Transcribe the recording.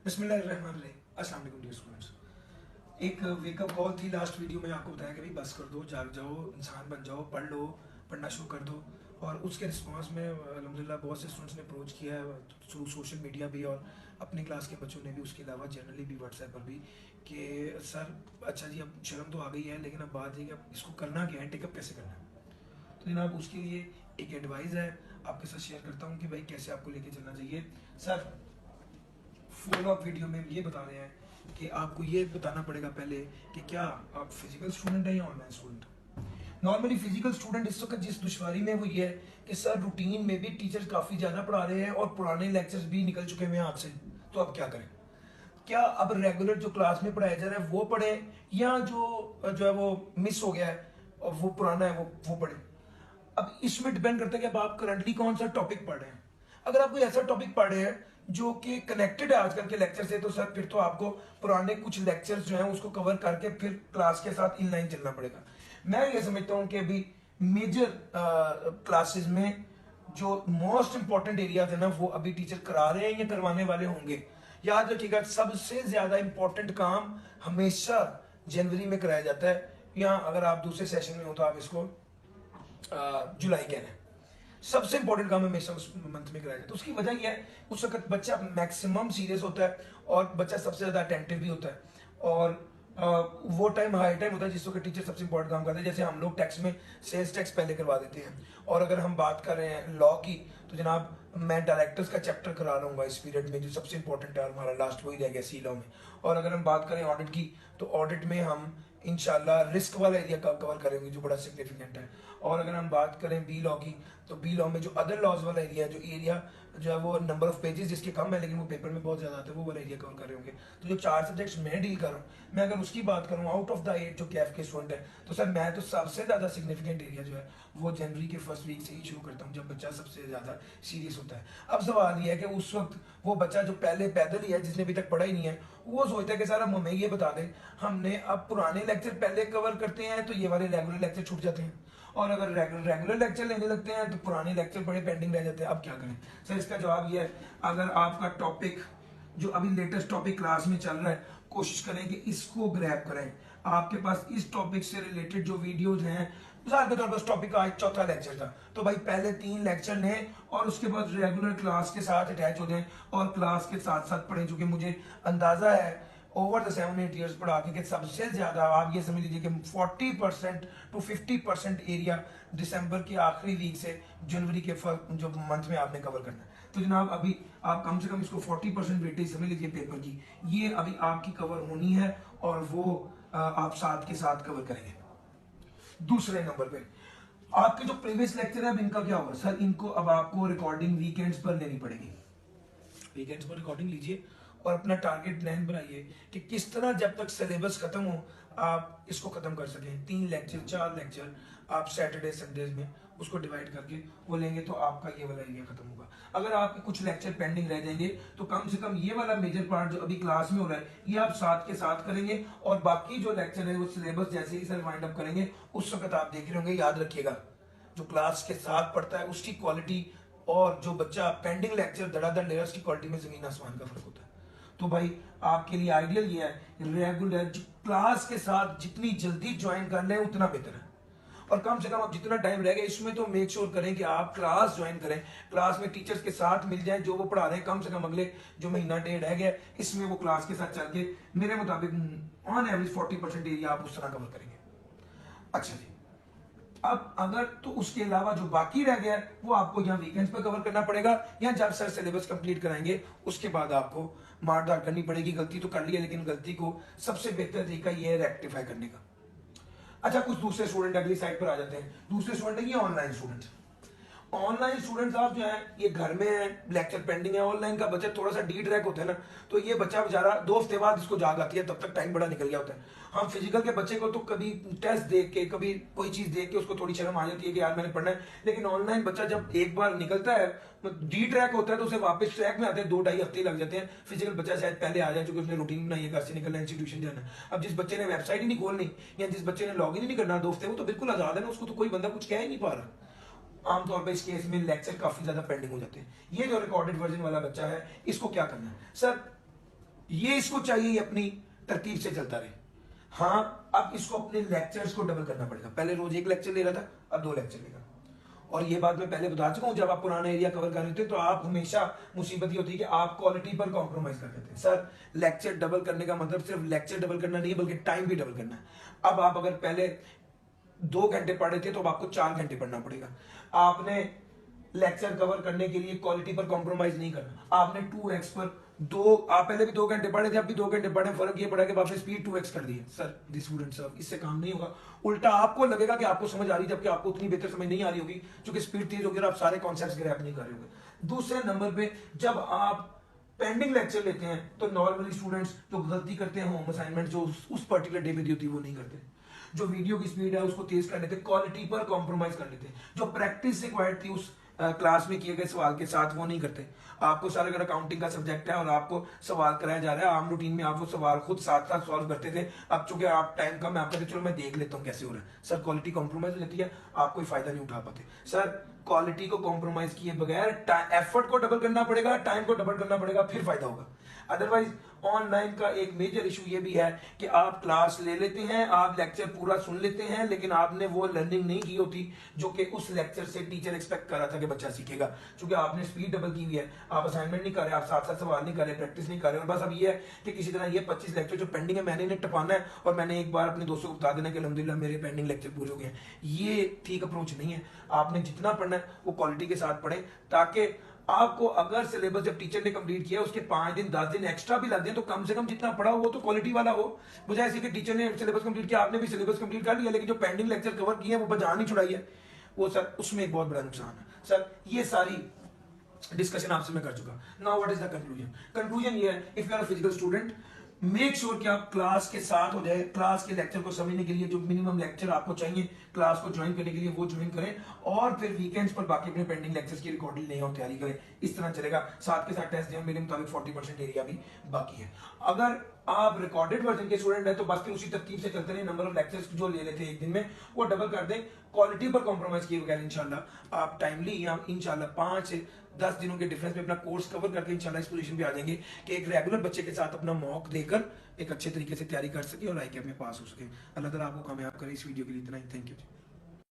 बिस्मिल्लाहिर्रहमानिर्रहीम। अस्सलाम वालेकुम डियर स्टूडेंट्स। एक वेकअप कॉल थी लास्ट वीडियो में, आपको बताया कि भाई बस कर दो, जाग जाओ, इंसान बन जाओ, पढ़ लो, पढ़ना शुरू कर दो। और उसके रिस्पांस में अल्हम्दुलिल्लाह बहुत से स्टूडेंट्स ने अप्रोच किया है थ्रू सोशल मीडिया भी, और अपनी क्लास के बच्चों ने भी, उसके अलावा जनरली भी व्हाट्सएप पर भी, कि सर अच्छा जी अब शर्म तो आ गई है, लेकिन अब बात है कि अब इसको करना क्या है, टेकअप कैसे करना है। तो जनाब उसके लिए एक एडवाइस है, आपके साथ शेयर करता हूँ कि भाई कैसे आपको लेके चलना चाहिए। सर फॉलो अप वीडियो में ये बता रहे हैं कि आपको ये बताना पड़ेगा पहले कि क्या आप फिजिकल स्टूडेंट हैं या online student. Normally physical student इस वक्त जिस दुश्वारी में वो ये है कि सर रूटीन में भी टीचर्स काफ़ी ज़्यादा पढ़ा रहे हैं और पुराने लेक्चर्स भी निकल चुके हैं हाथ से, तो अब क्या करें। क्या अब रेगुलर जो क्लास में पढ़ाया जा रहा है वो पढ़ें, या जो है वो मिस हो गया है और वो पुराना है वो पढ़ें। अब इसमें डिपेंड करता है कि अब आप करंटली कौन सा टॉपिक पढ़ रहे हैं। अगर आप कोई ऐसा टॉपिक पढ़ रहे हैं जो कि कनेक्टेड है आजकल के लेक्चर से, तो सर फिर तो आपको पुराने कुछ लेक्चर्स जो हैं उसको कवर करके फिर क्लास के साथ इनलाइन चलना पड़ेगा। मैं ये समझता हूँ कि अभी मेजर क्लासेस में जो मोस्ट इंपॉर्टेंट एरियाज है ना, वो अभी टीचर करा रहे हैं या करवाने वाले होंगे। याद रखिएगा, सबसे ज्यादा इंपॉर्टेंट काम हमेशा जनवरी में कराया जाता है, या अगर आप दूसरे सेशन में हो तो आप इसको जुलाई कह रहे हैं। सबसे इंपॉर्टेंट काम हमेशा उस मंथ में कराया जाता है। उसकी वजह यह है उस वक्त बच्चा मैक्सिमम सीरियस होता है और बच्चा सबसे ज्यादा अटेंटिव भी होता है, और वो टाइम हाई टाइम होता है जिस वक्त टीचर सबसे इंपॉर्टेंट काम करते हैं। जैसे हम लोग टैक्स में सेल्स टैक्स पहले करवा देते हैं, और अगर हम बात कर रहे हैं लॉ की, तो जनाब मैं डायरेक्टर्स का चैप्टर करा लूंगा इस पीरियड में, जो सबसे इंपॉर्टेंट है हमारा लास्ट वही रह गया सी लॉ में। और अगर हम बात करें ऑडिट की, तो ऑडिट में हम इंशाल्लाह रिस्क वाला एरिया कवर करेंगे जो बड़ा सिग्निफिकेंट है। और अगर हम बात करें बी लॉ की, तो बी लॉ में जो अदर लॉज वाला एरिया जो है वो नंबर ऑफ पेजेस जिसके कम है लेकिन वो पेपर में बहुत ज्यादा आते हैं, वो वाला एरिया कवर कर रहे होंगे। तो जो 4 सब्जेक्ट्स मैं डील कर रहा हूँ, मैं अगर उसकी बात करूँ आउट ऑफ द 8 जो कैफ के स्टूडेंट है, तो सर मैं तो सबसे ज्यादा सिग्निफिकेंट एरिया जो है वो जनवरी के फर्स्ट वीक से ही शुरू करता हूँ, जब बच्चा सबसे ज्यादा सीरियस होता है। अब सवाल ये है कि उस वक्त वो बच्चा जो पहले पैदल ही है, जिसने अभी तक पढ़ा ही नहीं है, वो सोचता है कि सर अब हमें ये बता दें, हमने अब पुराने लेक्चर पहले कवर करते हैं तो ये वाले रेगुलर लेक्चर छूट जाते हैं, और अगर रेगुलर लेक्चर लेने लगते हैं तो पुराने लेक्चर बड़े पेंडिंग रह जाते हैं। अब क्या करें सर? इसका जवाब ये है, अगर आपका टॉपिक जो अभी लेटेस्ट टॉपिक क्लास में चल रहा है, कोशिश करें कि इसको ग्रैब करें। आपके पास इस टॉपिक से रिलेटेड जो वीडियोज हैं, मिसाल के तौर पर टॉपिक का आज चौथा लेक्चर था, तो भाई पहले 3 लेक्चर लें और उसके बाद रेगुलर क्लास के साथ अटैच हो जाएं और क्लास के साथ साथ पढ़ें। चूंकि मुझे अंदाजा है ओवर द 7-8 ईयर्स पढ़ा के सबसे ज्यादा आप ये समझ लीजिए कि 40% टू 50% एरिया दिसंबर के आखिरी वीक से जनवरी के जो मंथ में आपने कवर करना है। तो जनाब अभी आप कम से कम इसको 40% वेटेज समझ लीजिए पेपर की, ये अभी आपकी कवर होनी है और वो आप साथ के साथ कवर करेंगे। दूसरे नंबर पे आपके जो प्रीवियस लेक्चर है, अब इनका क्या होगा सर? इनको अब आपको रिकॉर्डिंग वीकेंड्स पर लेनी पड़ेगी। वीकेंड्स पर रिकॉर्डिंग लीजिए और अपना टारगेट प्लान बनाइए कि किस तरह जब तक सिलेबस खत्म हो आप इसको खत्म कर सकें। 3 लेक्चर 4 लेक्चर आप सैटरडे संडेज में उसको डिवाइड करके वो लेंगे तो आपका ये वाला एरिया खत्म होगा। अगर आपके कुछ लेक्चर पेंडिंग रह जाएंगे तो कम से कम ये वाला मेजर पार्ट जो अभी क्लास में हो रहा है ये आप साथ के साथ करेंगे, और बाकी जो लेक्चर है वो सिलेबस जैसे ही सर वाइंड अप करेंगे उस वक्त आप देख रहे होंगे। याद रखिएगा, जो क्लास के साथ पढ़ता है उसकी क्वालिटी और जो बच्चा पेंडिंग लेक्चर धड़ाधड़ ले, उसकी क्वालिटी में जमीन आसमान का फर्क होता है। तो भाई आपके लिए आइडियल ये है रेगुलर क्लास के साथ जितनी जल्दी ज्वाइन कर लें उतना बेहतर है, और कम से कम अब जितना टाइम रह गया इसमें तो मेक श्योर करें कि आप क्लास ज्वाइन करें, क्लास में टीचर्स के साथ मिल जाएं जो वो पढ़ा रहे हैं। कम से कम अगले जो महीना डेढ़ रह गया इसमें वो क्लास के साथ चल के मेरे मुताबिक ऑन एवरेज 40% एरिया आप उस तरह कवर करेंगे। अच्छा जी, अब अगर तो उसके अलावा जो बाकी रह गया वो आपको यहाँ वीकेंड्स पे कवर करना पड़ेगा, या जब सर सिलेबस कंप्लीट कराएंगे उसके बाद आपको मारदार करनी पड़ेगी। गलती तो कर ली है लेकिन गलती को सबसे बेहतर तरीका ये है रेक्टिफाई करने का। अच्छा, कुछ दूसरे स्टूडेंट अगली साइड पर आ जाते हैं। दूसरे स्टूडेंट है ये ऑनलाइन स्टूडेंट। ऑनलाइन स्टूडेंट्स आप जो है ये घर में है, लेक्चर पेंडिंग है, ऑनलाइन का बच्चा थोड़ा सा डी ट्रैक होता है ना, तो ये बच्चा बेचारा 2 हफ्ते बाद इसको जाग आती है, तब तक टाइम बड़ा निकल गया होता है। हम फिजिकल के बच्चे को तो कभी टेस्ट देख के कभी कोई चीज देख के उसको थोड़ी शर्म आ जाती है कि यार मैंने पढ़ना है, लेकिन ऑनलाइन बच्चा जब एक बार निकलता है डी ट्रैक होता है तो उसे वापस ट्रैक में आते हैं 2-2.5 हफ्ते लग जाते हैं। फिजिकल बच्चा शायद पहले आ जाए क्योंकि उसने रूटीन बनाई है, घर से निकलना, इंस्टीट्यूशन जाना है। अब जिस बच्चे ने वेबसाइट ही नहीं खोलनी या जिस बच्चे ने लॉग इन ही नहीं करना 2 हफ्ते, वो तो बिल्कुल आजाद है ना, उसको तो कोई बंदा कुछ कह ही नहीं पा रहा। आमतौर पर इस केस में लेक्चर काफी ज्यादा पेंडिंग हो जाते हैं। ये जो रिकॉर्डेड वर्जन वाला बच्चा है इसको क्या करना है सर? ये इसको चाहिए ये अपनी तरतीब से चलता रहे। हाँ, अब इसको अपने लेक्चर्स को डबल करना पड़ेगा। पहले रोज एक लेक्चर ले रहा था, अब 2 लेक्चर लेगा। और ये बात मैं पहले बता चुका हूं, जब आप पुराना एरिया कवर कर रहे थे तो आप हमेशा मुसीबत ये होती है कि आप क्वालिटी पर कॉम्प्रोमाइज कर देते हैं। सर, लेक्चर डबल करने का मतलब सिर्फ लेक्चर डबल करना नहीं है, बल्कि टाइम भी डबल करना है। अब आप अगर पहले 2 घंटे पढ़े थे तो अब आपको 4 घंटे पढ़ना पड़ेगा। आपने लेक्चर कवर करने के लिए क्वालिटी पर कॉम्प्रोमाइज नहीं करना। आपने 2x पर आप पहले भी 2 घंटे पढ़े थे, अब भी 2 घंटे पढ़े, फर्क ये पड़ा कि आपने स्पीड 2x कर दी है। सर, दिस स्टूडेंट सर, इससे काम नहीं होगा। उल्टा आपको लगेगा कि आपको समझ आ रही है, जबकि आपको उतनी बेहतर समझ नहीं आ रही होगी, क्योंकि स्पीड तेज होगी और आप सारे कॉन्सेप्ट्स ग्रैब नहीं कर रहे होंगे। दूसरे नंबर पे, जब आप पेंडिंग लेक्चर लेते हैं तो नॉर्मली स्टूडेंट्स जो गलती करते हैं, होम असाइनमेंट जो उस पर्टिकुलर डे में दी होती है वो नहीं करते। जो वीडियो की स्पीड है उसको तेज कर लेते, क्वालिटी पर कॉम्प्रोमाइज कर लेते। जो प्रैक्टिस रिक्वायर्ड थी उस क्लास में किए गए सवाल के साथ वो नहीं करते। आपको सारा अगर अकाउंटिंग का सब्जेक्ट है और आपको सवाल कराया जा रहा है, आम रूटीन में आप वो सवाल खुद साथ साथ सॉल्व करते थे। अब चूंकि आप टाइम कम है, आप कहते चलो मैं देख लेता हूँ कैसे हो रहा है। सर, क्वालिटी कॉम्प्रोमाइज हो जाती है, आप कोई फायदा नहीं उठा पाते। सर, क्वालिटी को कॉम्प्रोमाइज किए बगैर एफर्ट को डबल करना पड़ेगा, टाइम को डबल करना पड़ेगा, फिर फायदा होगा। अदरवाइज ऑनलाइन का एक मेजर इशू ये भी है कि आप क्लास ले लेते हैं, आप लेक्चर पूरा सुन लेते हैं, लेकिन आपने वो लर्निंग नहीं की होती जो कि उस लेक्चर से टीचर एक्सपेक्ट कर रहा था कि बच्चा सीखेगा। क्योंकि आपने स्पीड डबल की हुई है, आप असाइनमेंट नहीं कर रहे, आप साथ साथ सवाल नहीं कर रहे, प्रैक्टिस नहीं कर रहे, और बस अब ये है कि किसी तरह ये 25 लेक्चर जो पेंडिंग है मैंने इन्हें टपाना है और मैंने एक बार अपने दोस्तों को बता देना कि अल्हम्दुलिल्लाह मेरे पेंडिंग लेक्चर पूरे हो गए हैं। ये ठीक अप्रोच नहीं है। आपने जितना पढ़ना है वो क्वालिटी के साथ पढ़े, ताकि आपको अगर सिलेबस जब टीचर ने कंप्लीट किया उसके 5 दिन 10 दिन एक्स्ट्रा भी लग जाए तो कम से कम जितना पढ़ा हो वो तो क्वालिटी वाला हो। मुझे ऐसे कि टीचर ने सिलेबस कंप्लीट किया, आपने भी सिलेबस कंप्लीट कर लिया, लेकिन जो पेंडिंग लेक्चर कवर किए वो जान नहीं छुड़ाई है, वो सर उसमें एक बहुत बड़ा नुकसान है। सर, ये सारी डिस्कशन आपसे मैं कर चुका। Now what is the conclusion? Conclusion ये है, if you are a physical student, make sure कि आप क्लास के साथ हो जाए। क्लास के लेक्चर को समझने के लिए जो मिनिमम लेक्चर आपको चाहिए क्लास को ज्वाइन करने के लिए वो ज्वाइन करें, और फिर वीकेंड्स पर बाकी अपने पेंडिंग लेक्चर्स की रिकॉर्डिंग नहीं हो तैयारी करें। इस तरह चलेगा। साथ के साथ टेस्ट दें, मेरे मुताबिक 40% एरिया भी बाकी है। अगर आप रिकॉर्डेड वर्जन के स्टूडेंट है तो बस फिर उसी तरतीब से चलते रहे। नंबर ऑफ लेक्चर्स जो ले लेते हैं एक दिन में वो डबल कर दें, क्वालिटी पर कॉम्प्रोमाइज किए बगैर इंशाल्लाह आप टाइमली या इंशाल्लाह 5 से 10 दिनों के डिफरेंस में अपना कोर्स कवर करके इंशाल्लाह इस पोजीशन पे आ जाएंगे कि एक रेगुलर बच्चे के साथ अपना मॉक देकर एक अच्छे तरीके से तैयारी कर सके और ICAP में पास हो सके। अल्लाह ताला आपको कामयाब करे। इस वीडियो के लिए इतना ही। Thank you.